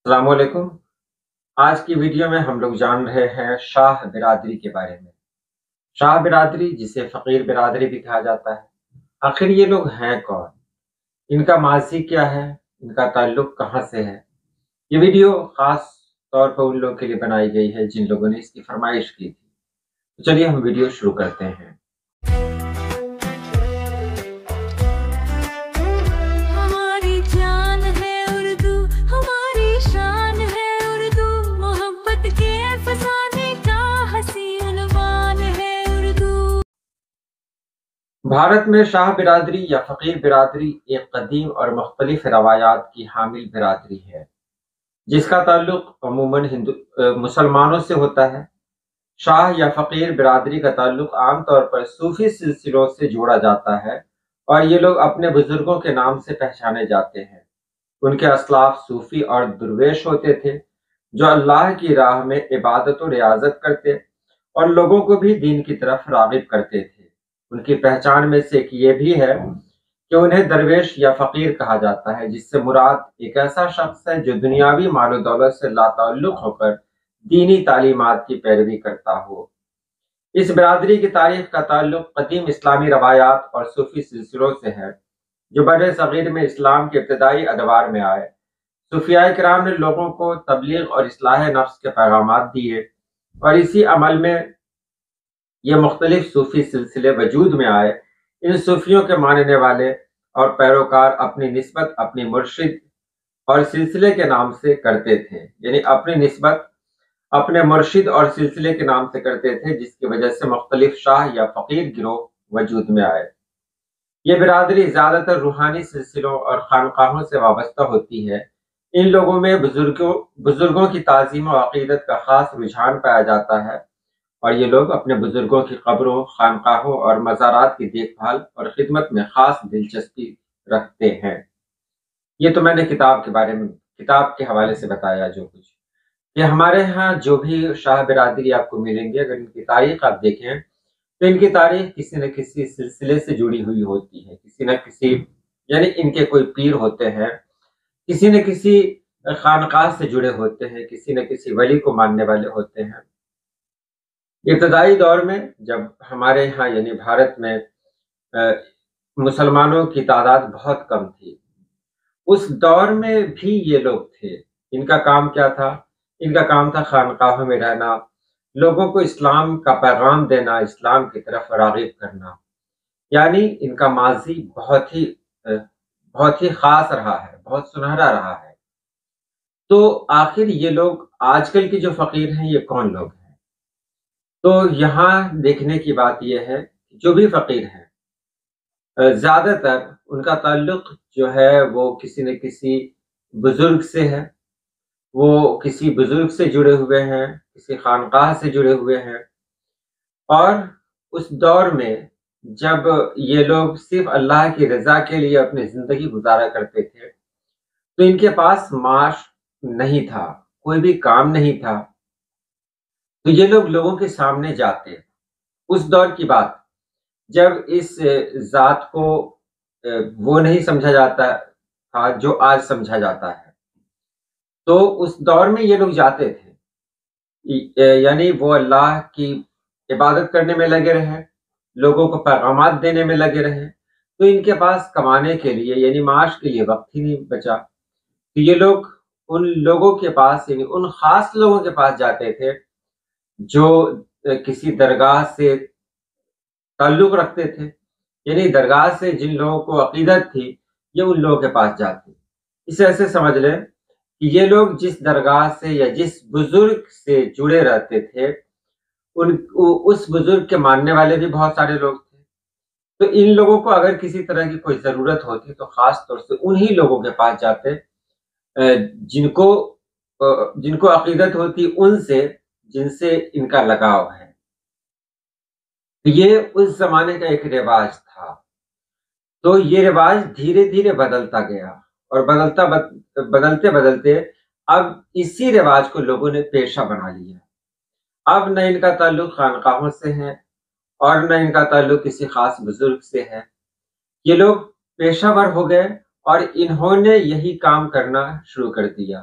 السلام علیکم۔ آج کی ویڈیو میں ہم لوگ جان رہے ہیں شاہ برادری کے بارے میں۔ شاہ برادری جسے فقیر برادری بھی کہا جاتا ہے، آخر یہ لوگ ہیں کون؟ ان کا ماضی کیا ہے؟ ان کا تعلق کہاں سے ہے؟ یہ ویڈیو خاص طور پر ان لوگوں کے لیے بنائی گئی ہے جن لوگوں نے اس کی فرمائش کی تھی۔ تو چلیے ہم ویڈیو شروع کرتے ہیں۔ بھارت میں شاہ برادری یا فقیر برادری ایک قدیم اور مختلف روایات کی حامل برادری ہے جس کا تعلق عموماً مسلمانوں سے ہوتا ہے۔ شاہ یا فقیر برادری کا تعلق عام طور پر صوفی سلسلوں سے جوڑا جاتا ہے اور یہ لوگ اپنے بزرگوں کے نام سے پہچانے جاتے ہیں۔ ان کے اسلاف صوفی اور درویش ہوتے تھے جو اللہ کی راہ میں عبادت و ریاضت کرتے اور لوگوں کو بھی دین کی طرف راغب کرتے تھے۔ ان کی پہچان میں سے ایک یہ بھی ہے کہ انہیں درویش یا فقیر کہا جاتا ہے، جس سے مراد ایک ایسا شخص ہے جو دنیاوی مال و دولت سے لا تعلق ہو کر دینی تعلیمات کی پیروی کرتا ہو۔ اس برادری کی تاریخ کا تعلق قدیم اسلامی روایات اور صوفی سلسلوں سے ہے جو بر صغیر میں اسلام کے ابتدائی ادوار میں آئے۔ صوفیاء کرام نے لوگوں کو تبلیغ اور اصلاح نفس کے پیغامات دیے اور اسی عمل میں یہ مختلف صوفی سلسلے وجود میں آئے۔ ان صوفیوں کے ماننے والے اور پیروکار اپنی نسبت اپنی مرشد اور سلسلے کے نام سے کرتے تھے، یعنی اپنی نسبت اپنے مرشد اور سلسلے کے نام سے کرتے تھے، جس کی وجہ سے مختلف شاہ یا فقیر گروہ وجود میں آئے۔ یہ برادری زیادہ تر روحانی سلسلوں اور خانقاہوں سے وابستہ ہوتی ہے۔ ان لوگوں میں بزرگوں کی تعظیم و عقیدت کا خاص رجحان پایا جاتا ہے اور یہ لوگ اپنے بزرگوں کی قبروں، خانقاہوں اور مزارات کی دیکھ بھال اور خدمت میں خاص دلچسپی رکھتے ہیں۔ یہ تو میں نے کتاب کے حوالے سے بتایا جو کچھ کہ ہمارے ہاں جو بھی شاہ برادری آپ کو ملیں گے، اگر ان کی تاریخ آپ دیکھیں تو ان کی تاریخ کسی نہ کسی سلسلے سے جڑی ہوئی ہوتی ہے، کسی نہ کسی، یعنی ان کے کوئی پیر ہوتے ہیں، کسی نہ کسی خانقاہ سے جڑے ہوتے ہیں، کسی نہ کسی ولی کو ماننے والے ہوتے ہیں۔ ابتدائی دور میں جب ہمارے یہاں یعنی بھارت میں مسلمانوں کی تعداد بہت کم تھی، اس دور میں بھی یہ لوگ تھے۔ ان کا کام کیا تھا؟ ان کا کام تھا خانقاہوں میں رہنا، لوگوں کو اسلام کا پیغام دینا، اسلام کی طرف راغب کرنا۔ یعنی ان کا ماضی بہت ہی خاص رہا ہے، بہت سنہرا رہا ہے۔ تو آخر یہ لوگ آج کل کے جو فقیر ہیں یہ کون لوگ ہیں؟ تو یہاں دیکھنے کی بات یہ ہے کہ جو بھی فقیر ہیں زیادہ تر ان کا تعلق جو ہے وہ کسی نہ کسی بزرگ سے ہے، وہ کسی بزرگ سے جڑے ہوئے ہیں، کسی خانقاہ سے جڑے ہوئے ہیں۔ اور اس دور میں جب یہ لوگ صرف اللہ کی رضا کے لیے اپنی زندگی گزارا کرتے تھے تو ان کے پاس معاش نہیں تھا، کوئی بھی کام نہیں تھا، تو یہ لوگ لوگوں کے سامنے جاتے۔ اس دور کی بات جب اس ذات کو وہ نہیں سمجھا جاتا تھا جو آج سمجھا جاتا ہے، تو اس دور میں یہ لوگ جاتے تھے، یعنی وہ اللہ کی عبادت کرنے میں لگے رہے، لوگوں کو پیغامات دینے میں لگے رہے، تو ان کے پاس کمانے کے لیے یعنی معاش کے لیے وقت ہی نہیں بچا۔ تو یہ لوگ ان لوگوں کے پاس یعنی ان خاص لوگوں کے پاس جاتے تھے جو کسی درگاہ سے تعلق رکھتے تھے، یعنی درگاہ سے جن لوگوں کو عقیدت تھی یہ ان لوگوں کے پاس جاتے۔ اسے ایسے سمجھ لیں کہ یہ لوگ جس درگاہ سے یا جس بزرگ سے جڑے رہتے تھے اس بزرگ کے ماننے والے بھی بہت سارے لوگ تھے، تو ان لوگوں کو اگر کسی طرح کی کوئی ضرورت ہوتی تو خاص طور سے انہی لوگوں کے پاس جاتے جن کو عقیدت ہوتی ان سے جن سے ان کا لگاؤ ہے۔ یہ اس زمانے کا ایک رواج تھا، تو یہ رواج دھیرے دھیرے بدلتا گیا اور بدلتے بدلتے اب اسی رواج کو لوگوں نے پیشہ بنا لیا۔ اب نہ ان کا تعلق خانقاہوں سے ہے اور نہ ان کا تعلق کسی خاص بزرگ سے ہے، یہ لوگ پیشہ ور ہو گئے اور انہوں نے یہی کام کرنا شروع کر دیا